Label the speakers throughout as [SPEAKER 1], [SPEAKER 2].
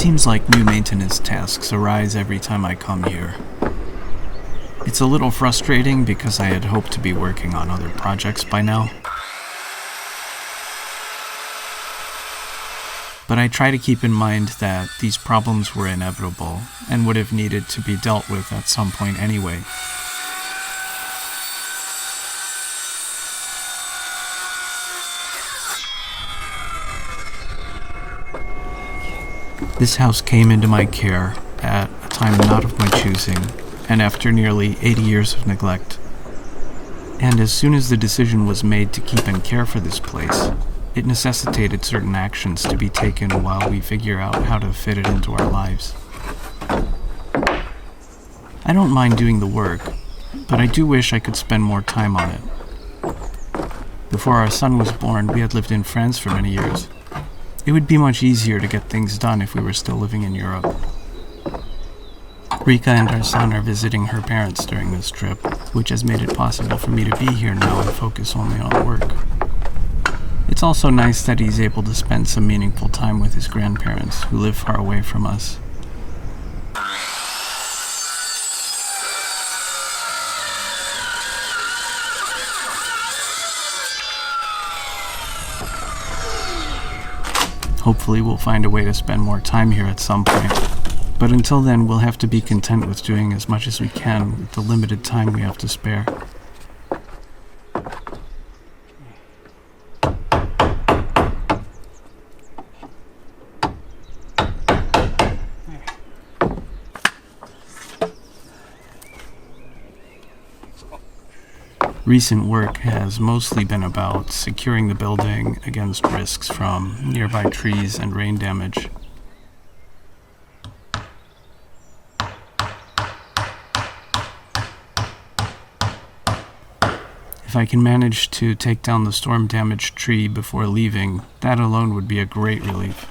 [SPEAKER 1] seems like new maintenance tasks arise every time I come here. It's a little frustrating because I had hoped to be working on other projects by now. But I try to keep in mind that these problems were inevitable and would have needed to be dealt with at some point anyway. This house came into my care at a time not of my choosing, and after nearly 80 years of neglect. And as soon as the decision was made to keep and care for this place, it necessitated certain actions to be taken while we figure out how to fit it into our lives. I don't mind doing the work, but I do wish I could spend more time on it. Before our son was born, we had lived in France for many years. It would be much easier to get things done if we were still living in Europe. Rika and our son are visiting her parents during this trip, which has made it possible for me to be here now and focus only on work. It's also nice that he's able to spend some meaningful time with his grandparents, who live far away from us. Hopefully we'll find a way to spend more time here at some point. But until then, we'll have to be content with doing as much as we can with the limited time we have to spare. Recent work has mostly been about securing the building against risks from nearby trees and rain damage. If I can manage to take down the storm-damaged tree before leaving, that alone would be a great relief.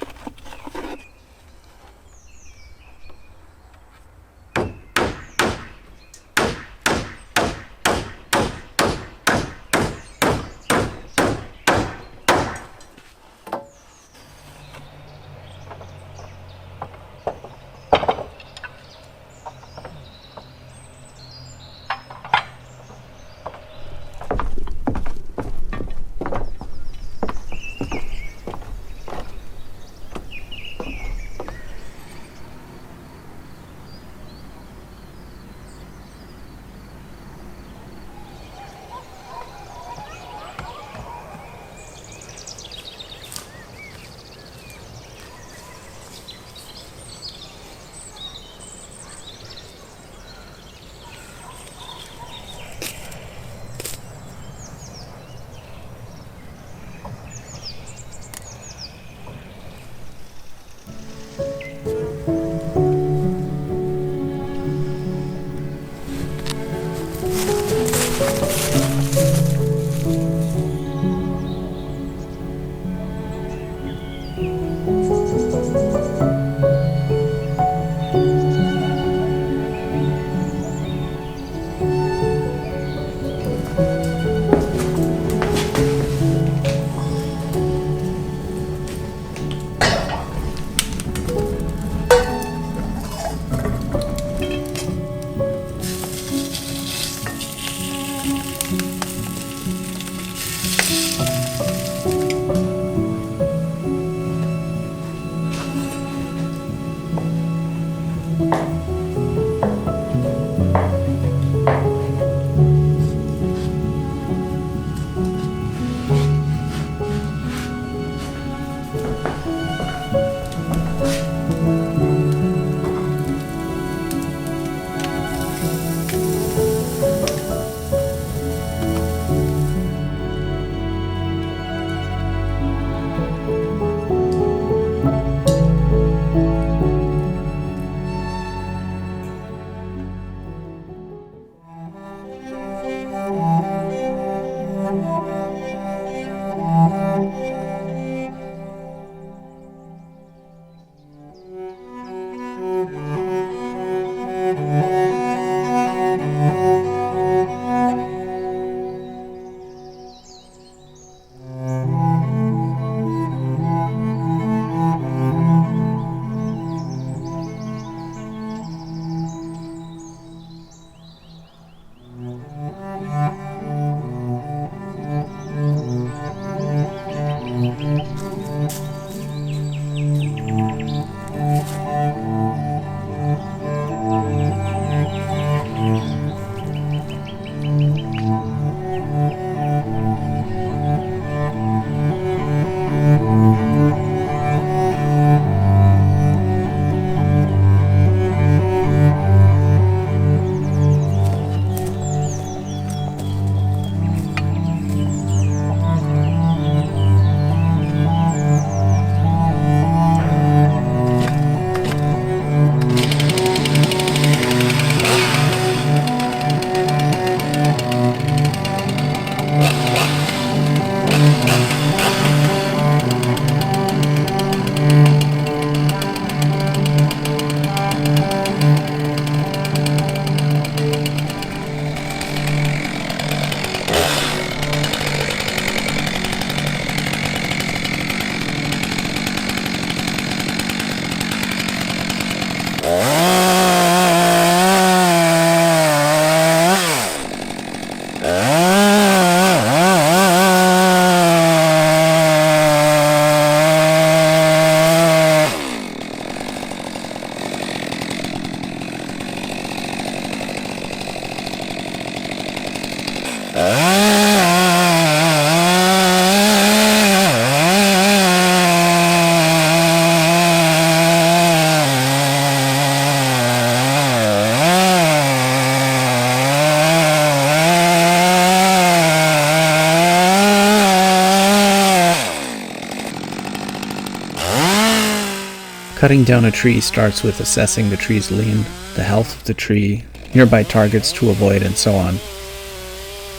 [SPEAKER 1] Cutting down a tree starts with assessing the tree's lean, the health of the tree, nearby targets to avoid, and so on.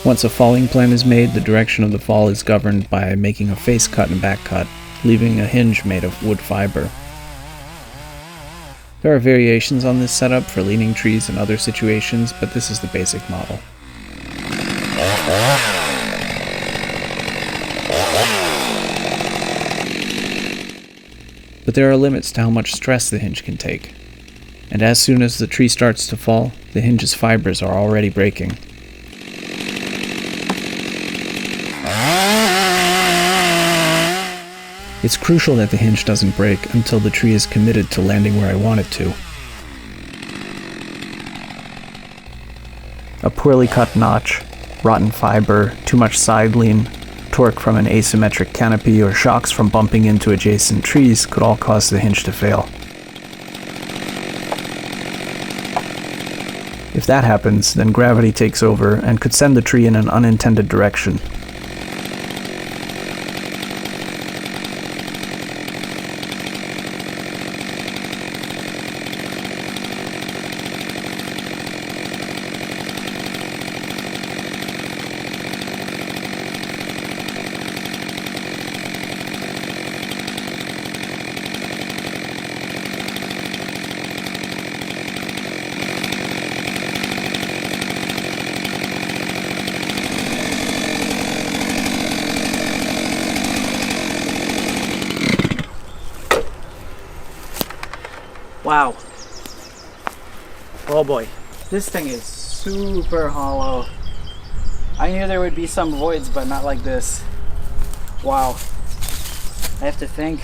[SPEAKER 1] Once a falling plan is made, the direction of the fall is governed by making a face cut and back cut, leaving a hinge made of wood fiber. There are variations on this setup for leaning trees and other situations, but this is the basic model. But there are limits to how much stress the hinge can take, and as soon as the tree starts to fall, the hinge's fibers are already breaking. It's crucial that the hinge doesn't break until the tree is committed to landing where I want it to. A poorly cut notch, rotten fiber, too much side lean, torque from an asymmetric canopy, or shocks from bumping into adjacent trees could all cause the hinge to fail. If that happens, then gravity takes over and could send the tree in an unintended direction.
[SPEAKER 2] Wow. Oh boy. This thing is super hollow. I knew there would be some voids, but not like this. Wow. I have to think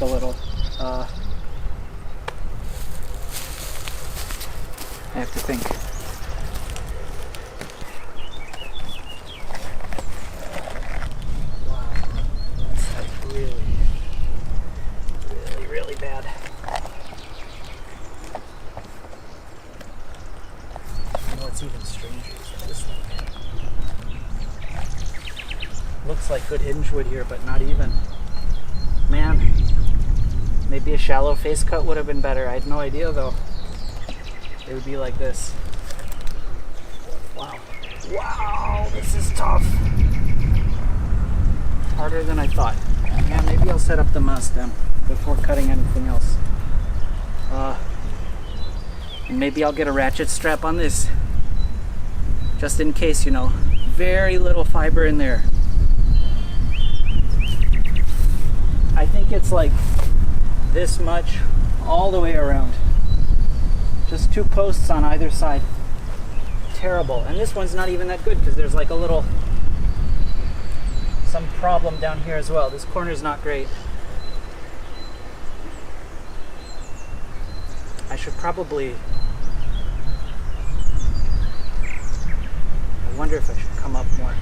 [SPEAKER 2] a little. I have to think. Wow. That's like really bad. You know what's even stranger is this thing. Looks like good hinge wood here, but not even. Man, maybe a shallow face cut would have been better. I had no idea though. It would be like this. Wow. Wow, this is tough. Harder than I thought. Yeah, maybe I'll set up the mass stem before cutting anything else. And maybe I'll get a ratchet strap on this. Just in case, you know. Very little fiber in there. I think it's like this much all the way around. Just 2 posts on either side. Terrible. And this one's not even that good because there's like a little, some problem down here as well. This corner's not great. I should probably, I wonder if I should come up more.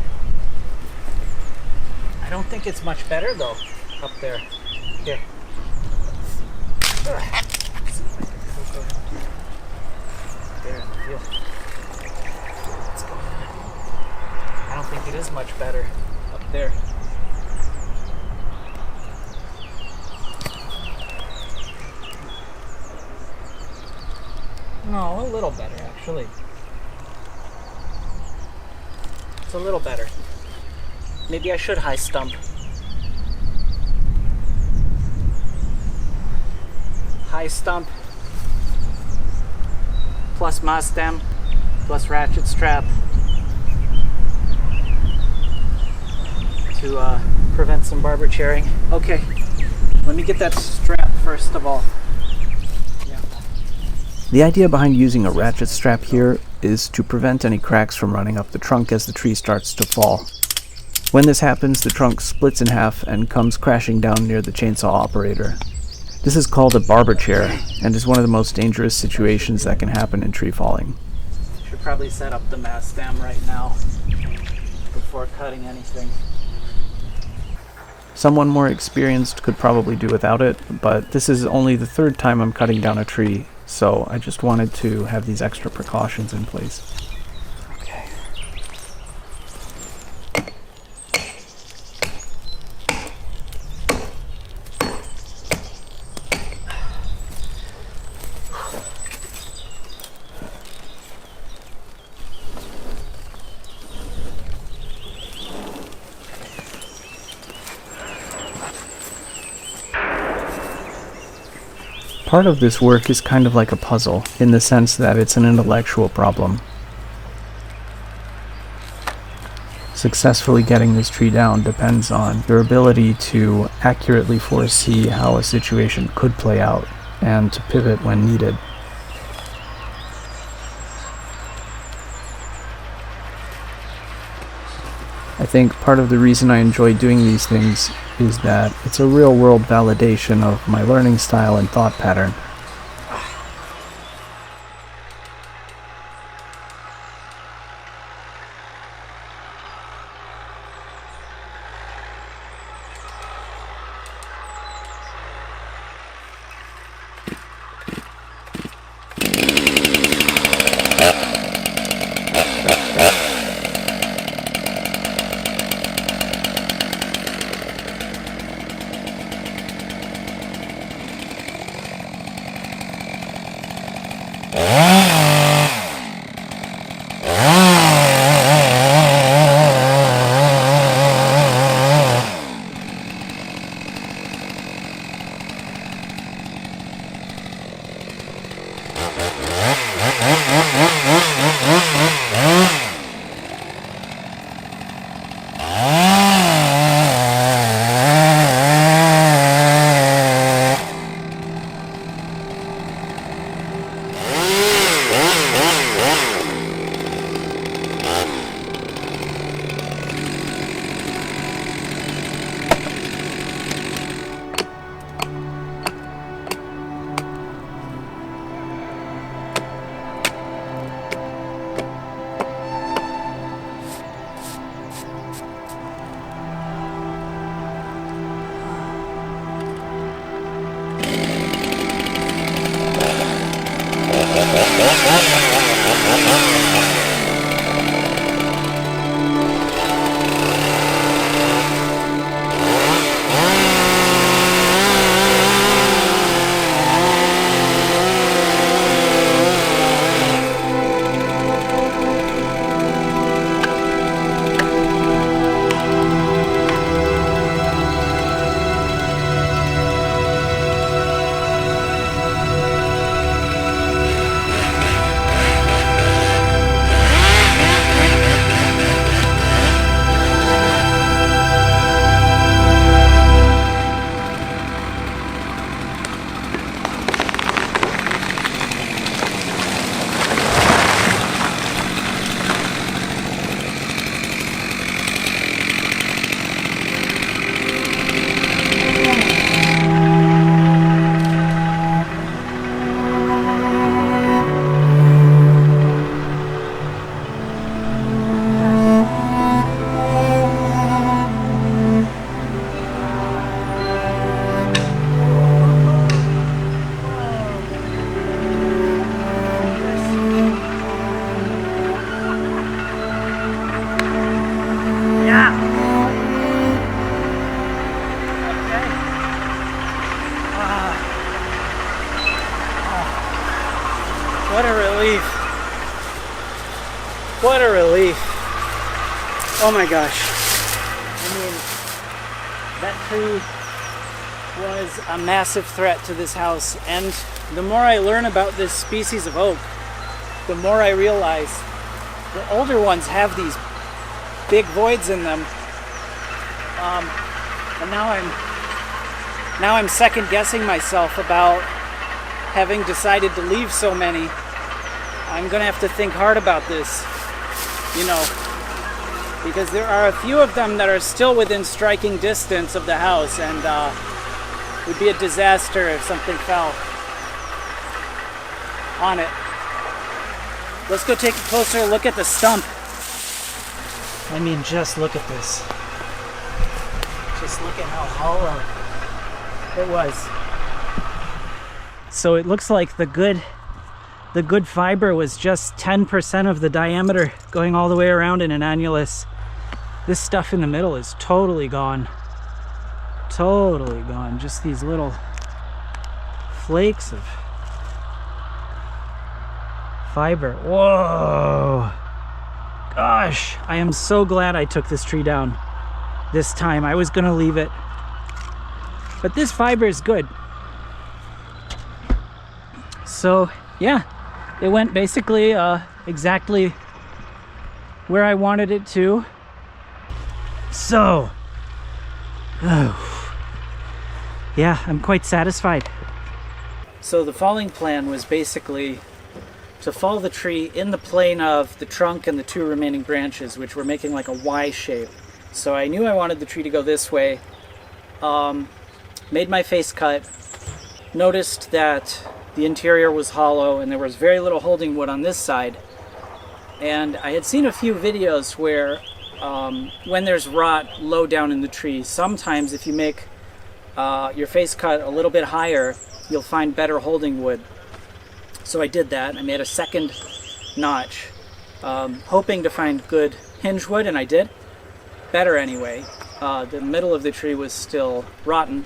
[SPEAKER 2] I don't think it's much better though, up there. Here. Ugh. There in the field. What's going on? I don't think it is much better up there. No, a little better actually. It's a little better. Maybe I should high stump. High stump plus mass stem plus ratchet strap to prevent some barber chairing. Okay, let me get that strap first of all. Yeah.
[SPEAKER 1] The idea behind using a ratchet strap here is to prevent any cracks from running up the trunk as the tree starts to fall. When this happens, the trunk splits in half and comes crashing down near the chainsaw operator. This is called a barber chair and is one of the most dangerous situations that can happen in tree falling.
[SPEAKER 2] Should probably set up the mass stem right now before cutting anything.
[SPEAKER 1] Someone more experienced could probably do without it, but this is only the 3rd time I'm cutting down a tree, so I just wanted to have these extra precautions in place.
[SPEAKER 2] Okay.
[SPEAKER 1] Part of this work is kind of like a puzzle, in the sense that it's an intellectual problem. Successfully getting this tree down depends on your ability to accurately foresee how a situation could play out, and to pivot when needed. I think part of the reason I enjoy doing these things is that it's a real-world validation of my learning style and thought pattern.
[SPEAKER 2] What a relief. What a relief. Oh my gosh. I mean, that tree was a massive threat to this house, and the more I learn about this species of oak, the more I realize the older ones have these big voids in them. And now I'm second guessing myself about having decided to leave so many. I'm gonna have to think hard about this, because there are a few of them that are still within striking distance of the house, and it would be a disaster if something fell on it. Let's go take a closer look at the stump. I mean, just look at this. Just look at how hollow it was. So it looks like the good fiber was just 10% of the diameter going all the way around in an annulus. This stuff in the middle is totally gone. Totally gone. Just these little flakes of fiber. Whoa! Gosh, I am so glad I took this tree down this time. I was gonna leave it. But this fiber is good. So yeah, it went basically exactly where I wanted it to. So yeah, I'm quite satisfied. So the falling plan was basically to fall the tree in the plane of the trunk and the two remaining branches, which were making like a Y shape. So I knew I wanted the tree to go this way. Made my face cut, noticed that the interior was hollow and there was very little holding wood on this side. And I had seen a few videos where when there's rot low down in the tree, sometimes if you make your face cut a little bit higher, you'll find better holding wood. So I did that. I made a second notch, hoping to find good hinge wood, and I did. Better anyway. The middle of the tree was still rotten.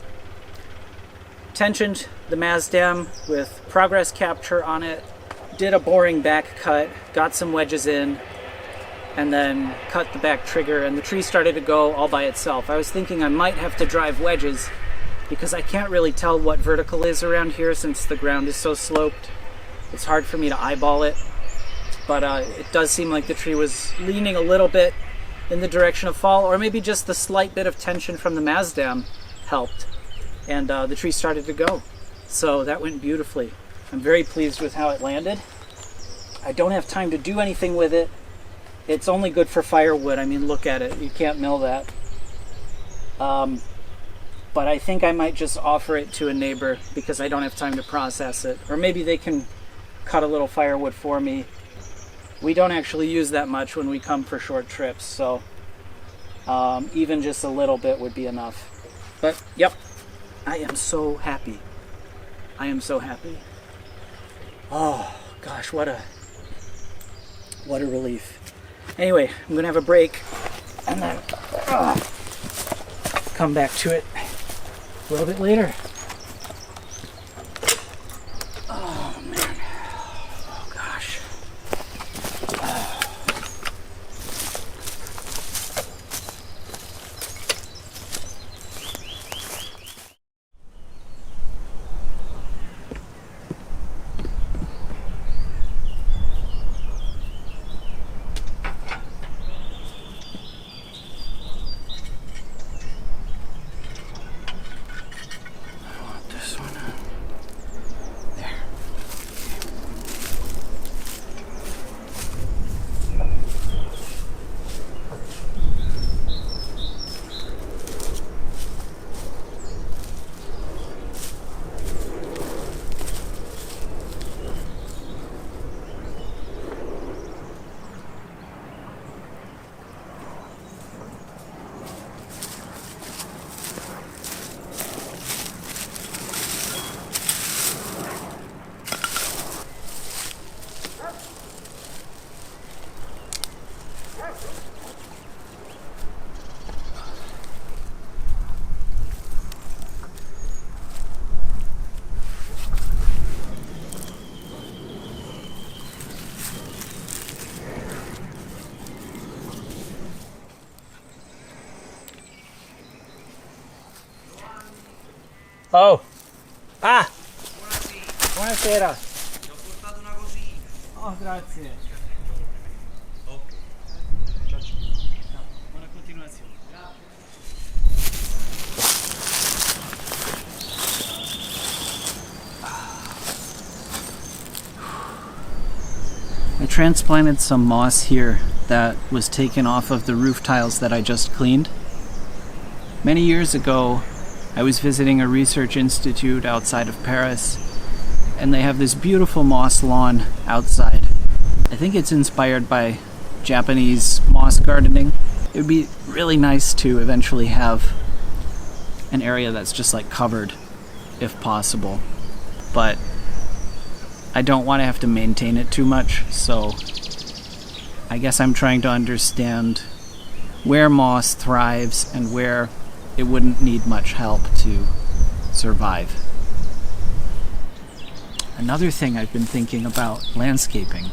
[SPEAKER 2] Tensioned the Mazdam with progress capture on it, did a boring back cut, got some wedges in, and then cut the back trigger, and the tree started to go all by itself. I was thinking I might have to drive wedges because I can't really tell what vertical is around here since the ground is so sloped. It's hard for me to eyeball it, but it does seem like the tree was leaning a little bit in the direction of fall, or maybe just the slight bit of tension from the Mazdam helped, and the tree started to go. So that went beautifully. I'm very pleased with how it landed. I don't have time to do anything with it. It's only good for firewood. I mean, look at it. You can't mill that. But I think I might just offer it to a neighbor because I don't have time to process it. Or maybe they can cut a little firewood for me. We don't actually use that much when we come for short trips, so even just a little bit would be enough. But yep, I am so happy. I am so happy. Oh gosh, what a relief. Anyway, I'm gonna have a break and then come back to it a little bit later. Oh man, oh gosh. Oh! Ah! Buonasera!
[SPEAKER 3] Ti ho portato una cosina.
[SPEAKER 2] Oh, grazie.
[SPEAKER 3] Ok.
[SPEAKER 2] Buona continuazione. I transplanted some moss here that was taken off of the roof tiles that I just cleaned. Many years ago, I was visiting a research institute outside of Paris, and they have this beautiful moss lawn outside. I think it's inspired by Japanese moss gardening. It would be really nice to eventually have an area that's just like covered, if possible. But I don't want to have to maintain it too much, so I guess I'm trying to understand where moss thrives and where it wouldn't need much help to survive. Another thing I've been thinking about landscaping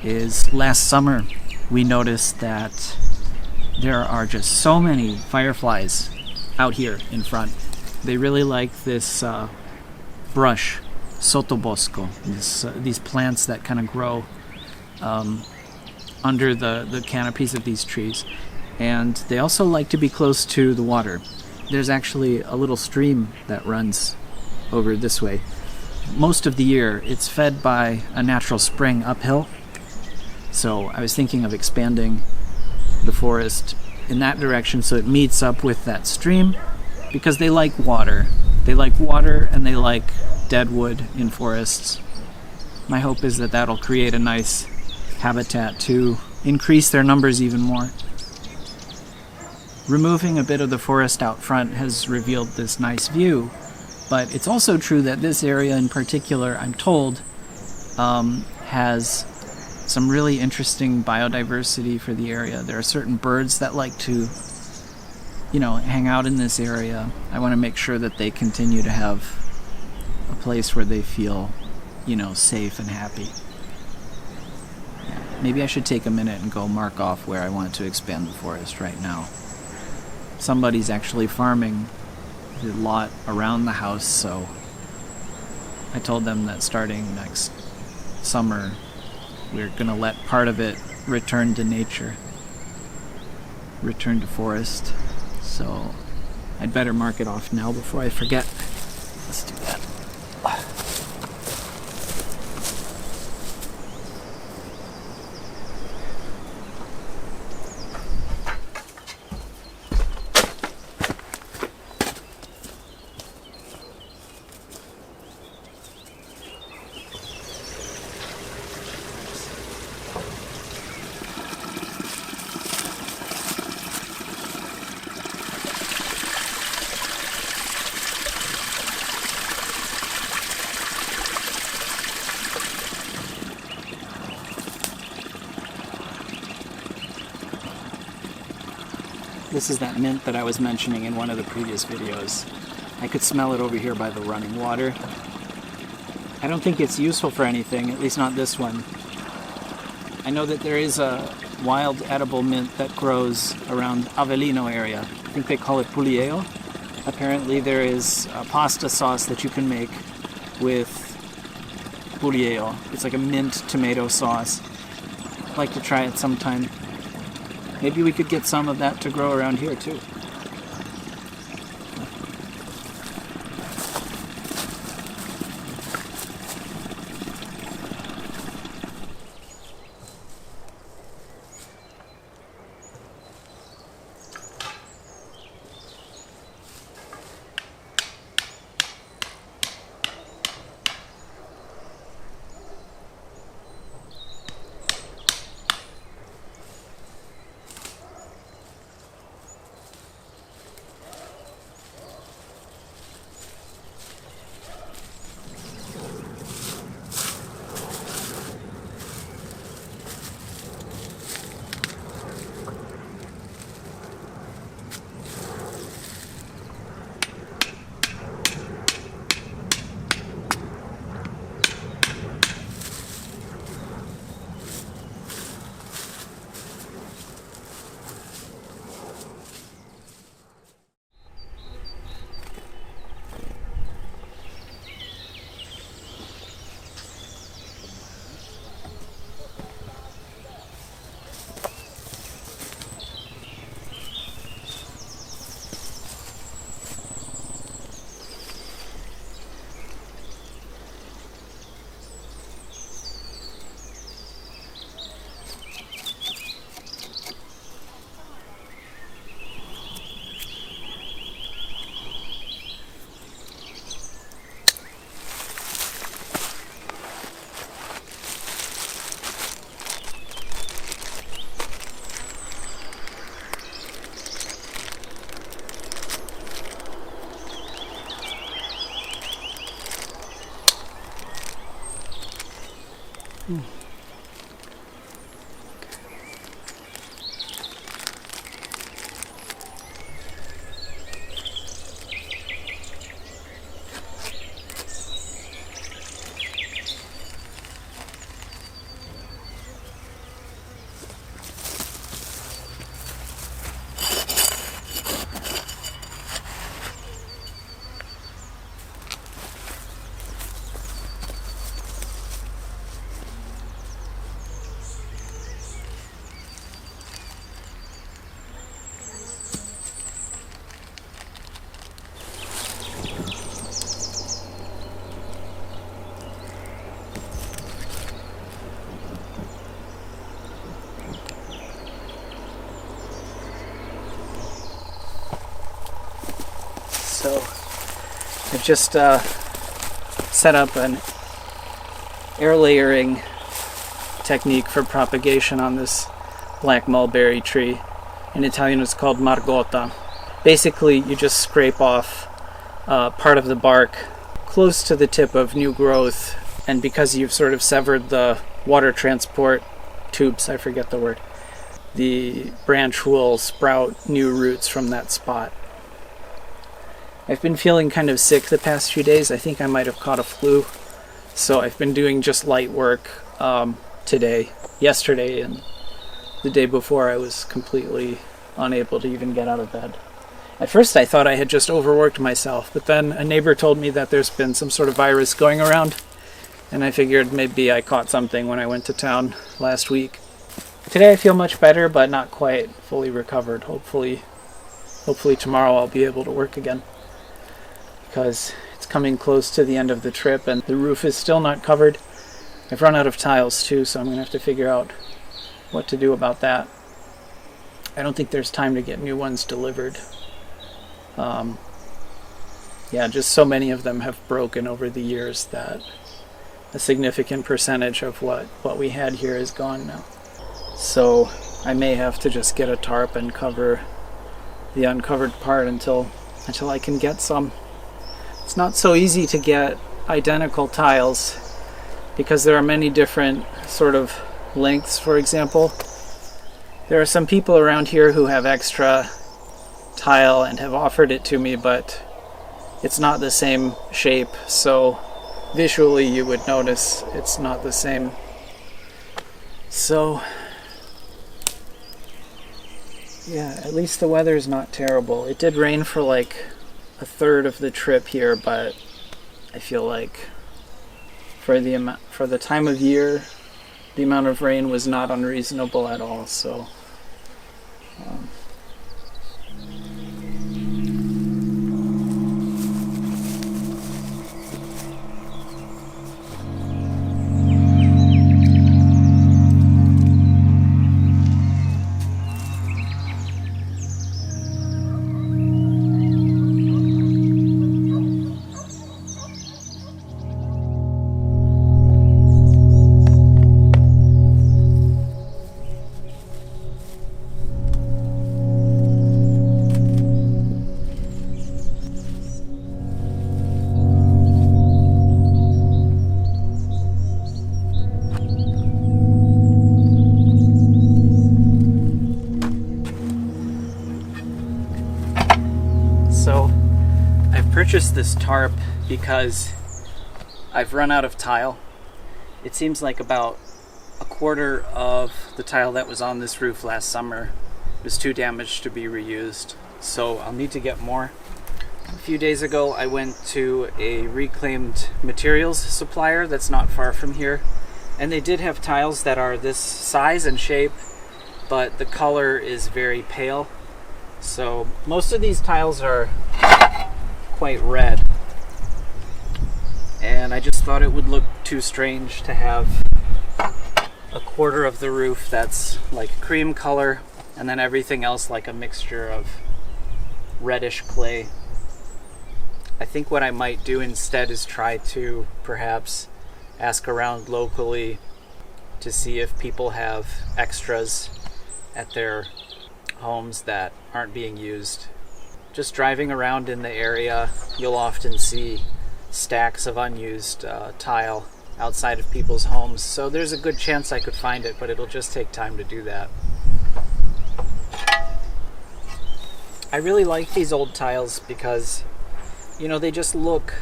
[SPEAKER 2] is last summer we noticed that there are just so many fireflies out here in front. They really like this brush sotobosco, these plants that kind of grow under the canopies of these trees. And they also like to be close to the water. There's actually a little stream that runs over this way. Most of the year, it's fed by a natural spring uphill. So I was thinking of expanding the forest in that direction so it meets up with that stream, because they like water. They like water and they like dead wood in forests. My hope is that that'll create a nice habitat to increase their numbers even more. Removing a bit of the forest out front has revealed this nice view, but it's also true that this area in particular, I'm told, has some really interesting biodiversity for the area. There are certain birds that like to, hang out in this area. I want to make sure that they continue to have a place where they feel, safe and happy. Maybe I should take a minute and go mark off where I want to expand the forest right now. Somebody's actually farming the lot around the house, so I told them that starting next summer, we're going to let part of it return to nature, return to forest. So I'd better mark it off now before I forget. Let's do that. This is that mint that I was mentioning in one of the previous videos. I could smell it over here by the running water. I don't think it's useful for anything, at least not this one. I know that there is a wild edible mint that grows around Avellino area. I think they call it pulieo. Apparently there is a pasta sauce that you can make with pulieo. It's like a mint tomato sauce. I'd like to try it sometime. Maybe we could get some of that to grow around here too. So I've just set up an air layering technique for propagation on this black mulberry tree. In Italian it's called margota. Basically you just scrape off part of the bark close to the tip of new growth, and because you've sort of severed the water transport tubes, I forget the word, the branch will sprout new roots from that spot. I've been feeling kind of sick the past few days. I think I might have caught a flu, so I've been doing just light work today. Yesterday and the day before I was completely unable to even get out of bed. At first I thought I had just overworked myself, but then a neighbor told me that there's been some sort of virus going around, and I figured maybe I caught something when I went to town last week. Today I feel much better, but not quite fully recovered. Hopefully tomorrow I'll be able to work again, because it's coming close to the end of the trip and the roof is still not covered. I've run out of tiles too, so I'm going to have to figure out what to do about that. I don't think there's time to get new ones delivered. Yeah, just so many of them have broken over the years that a significant percentage of what we had here is gone now. So I may have to just get a tarp and cover the uncovered part until I can get some. It's not so easy to get identical tiles because there are many different sort of lengths. For example, there are some people around here who have extra tile and have offered it to me, but it's not the same shape, so visually you would notice it's not the same. So yeah, at least the weather's not terrible. It did rain for like a third of the trip here, but I feel like for the time of year, the amount of rain was not unreasonable at all. So I've purchased this tarp because I've run out of tile. It seems like about a quarter of the tile that was on this roof last summer was too damaged to be reused, so I'll need to get more. A few days ago I went to a reclaimed materials supplier that's not far from here, and they did have tiles that are this size and shape, but the color is very pale. So most of these tiles are quite red, and I just thought it would look too strange to have a quarter of the roof that's like cream color and then everything else like a mixture of reddish clay. I think what I might do instead is try to perhaps ask around locally to see if people have extras at their homes that aren't being used. Just driving around in the area, you'll often see stacks of unused tile outside of people's homes, so there's a good chance I could find it, but it'll just take time to do that. I really like these old tiles because, you know, they just look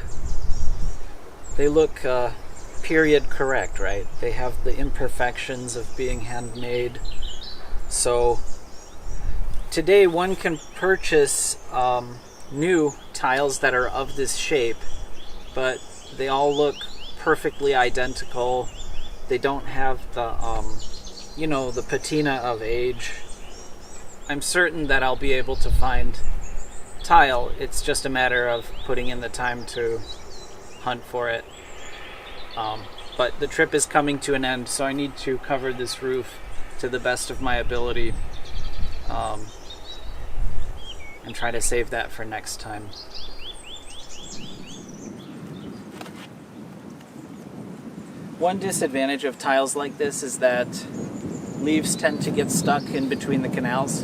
[SPEAKER 2] period correct, right? They have the imperfections of being handmade. So today one can purchase new tiles that are of this shape, but they all look perfectly identical. They don't have the, the patina of age. I'm certain that I'll be able to find tile. It's just a matter of putting in the time to hunt for it. But the trip is coming to an end, so I need to cover this roof to the best of my ability. And try to save that for next time. One disadvantage of tiles like this is that leaves tend to get stuck in between the canals.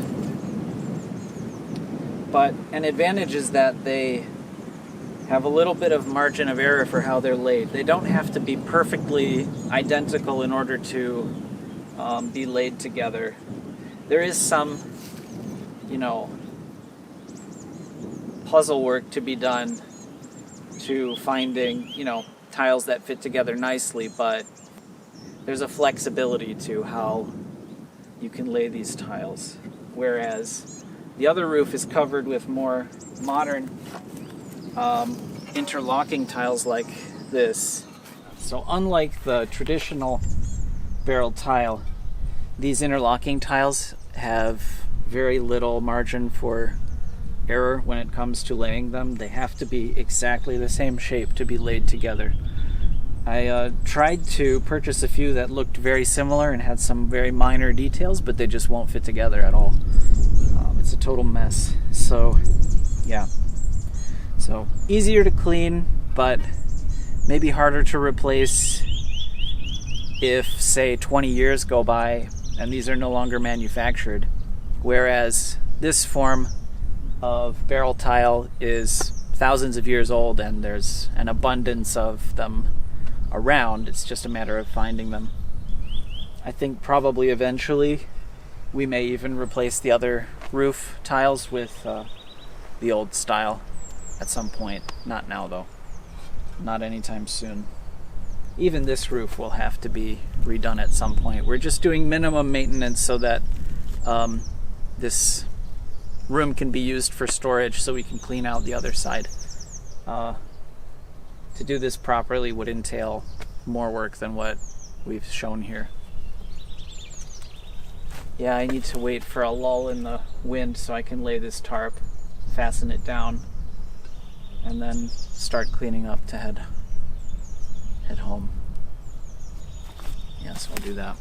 [SPEAKER 2] But an advantage is that they have a little bit of margin of error for how they're laid. They don't have to be perfectly identical in order to be laid together. There is some, puzzle work to be done to finding, tiles that fit together nicely, but there's a flexibility to how you can lay these tiles. Whereas the other roof is covered with more modern interlocking tiles like this. So unlike the traditional barrel tile, these interlocking tiles have very little margin for error when it comes to laying them. They have to be exactly the same shape to be laid together. I tried to purchase a few that looked very similar and had some very minor details, but they just won't fit together at all. It's a total mess. So, yeah. So, easier to clean, but maybe harder to replace if, say, 20 years go by and these are no longer manufactured. Whereas this form of barrel tile is thousands of years old and there's an abundance of them around. It's just a matter of finding them. I think probably eventually we may even replace the other roof tiles with the old style at some point. Not now though. Not anytime soon. Even this roof will have to be redone at some point. We're just doing minimum maintenance so that this room can be used for storage so we can clean out the other side. To do this properly would entail more work than what we've shown here. Yeah, I need to wait for a lull in the wind so I can lay this tarp, fasten it down, and then start cleaning up to head home. Yeah, so I'll do that.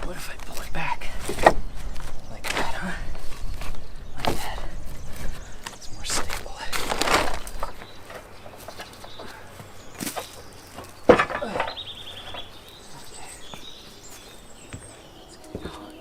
[SPEAKER 2] What if I pull it back? Like that, huh? Like that. It's more stable. Okay. Let's get going.